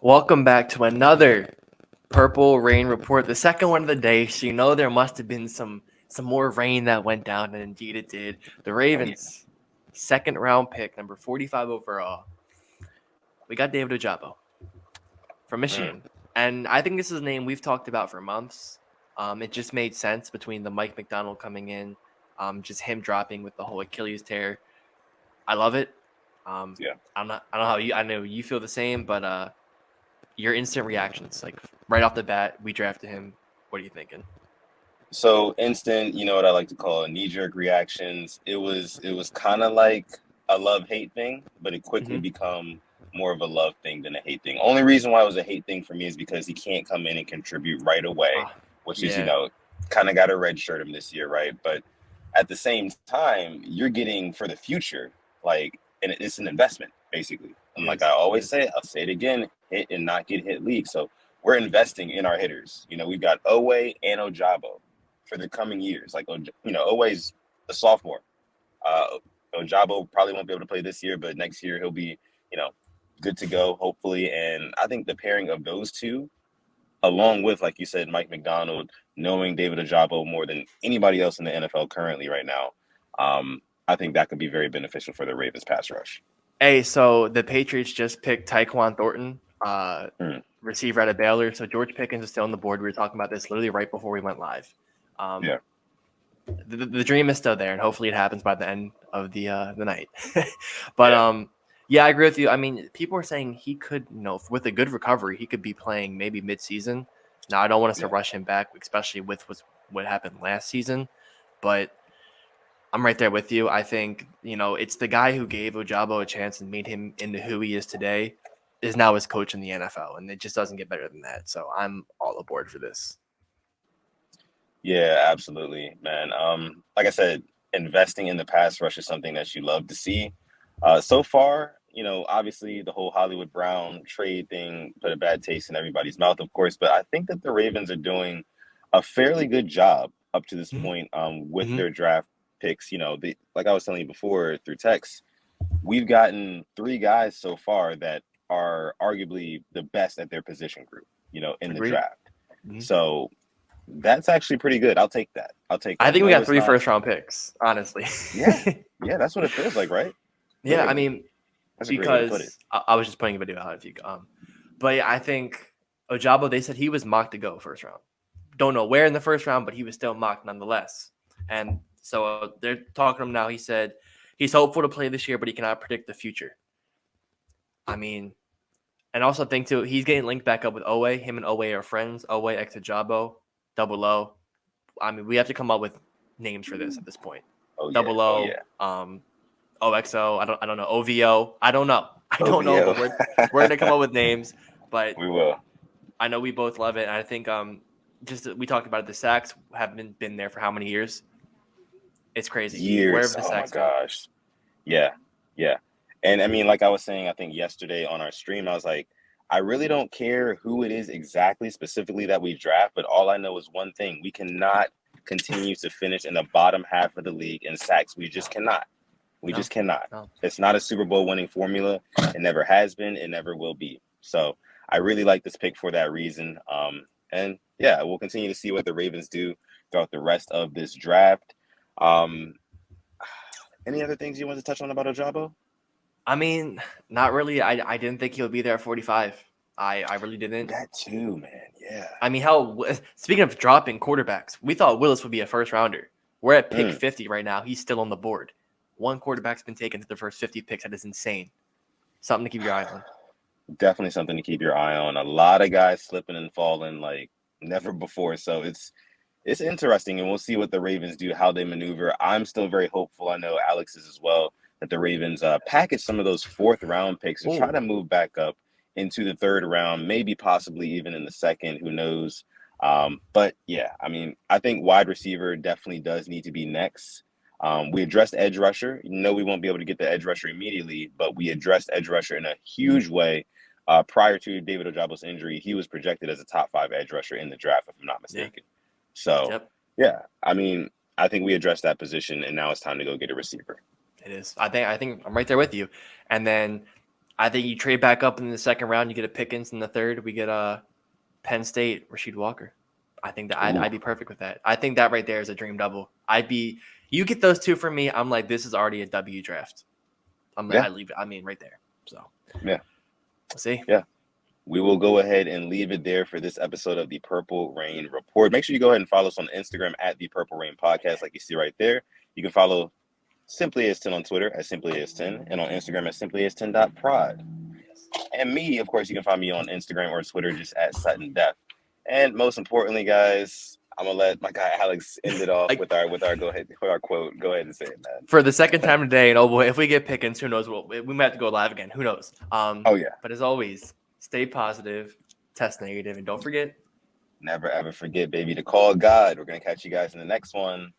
Welcome back to another Purple Rain report, the second one of the day. So you know there must have been some more rain that went down, and indeed it did. The Oh yeah. Ravens, second round pick, number 45 overall. We got David Ojabo from Mm. Michigan, and I think this is a name we've talked about for months. It just made sense between the Mike McDonald coming in, just him dropping with the whole Achilles tear. I love it. Um, Yeah. I don't know how you. I know you feel the same, but your instant reactions, like right off the bat, we drafted him. What are you thinking? So instant, you know what I like to call knee-jerk reactions. It was kind of like a love-hate thing, but it quickly Mm-hmm. become more of a love thing than a hate thing. Only reason why it was a hate thing for me is because he can't come in and contribute right away, Ah, which is, yeah, kind of got to redshirt him this year, right? But at the same time, you're getting for the future, like, and it's an investment, basically. And it like I is. It always is. say, I'll say it again, hit and not get hit league. So we're investing in our hitters. We've got Owe and Ojabo for the coming years. Like, always a sophomore. Uh, Ojabo probably won't be able to play this year, but next year he'll be, you know, good to go, hopefully. And I think the pairing of those two, along with, like you said, Mike McDonald, knowing David Ojabo more than anybody else in the NFL currently right now, I think that could be very beneficial for the Ravens pass rush. Hey, so the Patriots just picked Tyquan Thornton, Mm, receiver out of Baylor. So George Pickens is still on the board. We were talking about this literally right before we went live. Um, yeah, the dream is still there, and hopefully it happens by the end of the night. but yeah, yeah, I agree with you. I mean, people are saying he could, with a good recovery, he could be playing maybe mid-season. Now, I don't want us to yeah. rush him back, especially with what happened last season, but I'm right there with you. I think, it's the guy who gave Ojabo a chance and made him into who he is today is now his coach in the NFL, and it just doesn't get better than that. So I'm all aboard for this. Yeah, absolutely, man. Like I said, investing in the pass rush is something that you love to see. So far, obviously the whole Hollywood Brown trade thing put a bad taste in everybody's mouth, of course, but I think that the Ravens are doing a fairly good job up to this point, with Mm-hmm. their draft picks. Like I was telling you before through text, we've gotten three guys so far that are arguably the best at their position group, in the Agreed. draft. Mm-hmm. So that's actually pretty good. I'll take that. I'll take I that. think we No, got it's three not. first round picks, honestly. Yeah. Yeah, that's what it feels like, right? Yeah, I Literally. mean, That's a great way to put it. because I was just putting a video out if you but yeah, I think Ojabo, they said he was mocked to go first round. Don't know where in the first round, but he was still mocked nonetheless. And so they're talking to him now. He said he's hopeful to play this year, but he cannot predict the future. I mean, and also think too, he's getting linked back up with Owe. Him and Owe are friends. Owe ex Ojabo, double O. I mean, we have to come up with names for this at this point. Oh yeah. Double Oh O, yeah. OXO. I don't know. OVO. I don't know. I Oh don't know, yeah. but we're gonna come up with names. But We will. I know we both love it. And I think just we talked about it, the sacks haven't been there for how many years? It's crazy. Wherever Years. the Oh my sacks go. gosh. Yeah. Yeah. And I mean, like I was saying, I think yesterday on our stream, I was like, I really don't care who it is exactly, specifically that we draft, but all I know is one thing. We cannot continue to finish in the bottom half of the league in sacks. We just cannot. We No, just cannot. no. It's not a Super Bowl winning formula. It never has been. It never will be. So I really like this pick for that reason. And yeah, we'll continue to see what the Ravens do throughout the rest of this draft. Um, any other things you want to touch on about Ojabo? I mean, not really. I didn't think he would be there at 45. I really didn't. That too, man. Yeah. I mean, speaking of dropping quarterbacks, we thought Willis would be a first rounder. We're at pick Mm, 50 right now. He's still on the board. One quarterback's been taken to the first 50 picks. That is insane. Something to keep your eye on. definitely something to keep your eye on. A lot of guys slipping and falling like never before. So it's interesting, and we'll see what the Ravens do, how they maneuver. I'm still very hopeful. I know Alex is as well, that the Ravens package some of those fourth round picks and try Oh, to move back up into the third round, maybe possibly even in the second. Who knows? But yeah, I mean, I think wide receiver definitely does need to be next. We addressed edge rusher. We won't be able to get the edge rusher immediately, but we addressed edge rusher in a huge way. Prior to David Ojabo's injury, he was projected as a top five edge rusher in the draft, if I'm not yeah. mistaken. So, Yep. yeah, I mean, I think we addressed that position, and now it's time to go get a receiver. It is. I think I'm right there with you. And then I think you trade back up in the second round. You get a Pickens in the third. We get Penn State, Rasheed Walker. I think that I'd be perfect with that. I think that right there is a dream double. You get those two from me. I'm like, this is already a W draft. I leave it. I mean, right there. So yeah, we'll see. Yeah, we will go ahead and leave it there for this episode of the Purple Rain Report. Make sure you go ahead and follow us on Instagram at the Purple Rain Podcast, like you see right there. You can follow Simply as 10 on Twitter at Simply as 10 and on Instagram at Simply as 10.prod. And me, of course, you can find me on Instagram or Twitter just at Sutton Def. And most importantly, guys, I'm gonna let my guy Alex end it off with our quote. Go ahead and say it, man. For the second time today, and oh boy, if we get Pickens, who knows? We might have to go live again. Who knows? Oh yeah. But as always, stay positive, test negative, and don't forget. Never ever forget, baby, to call God. We're gonna catch you guys in the next one.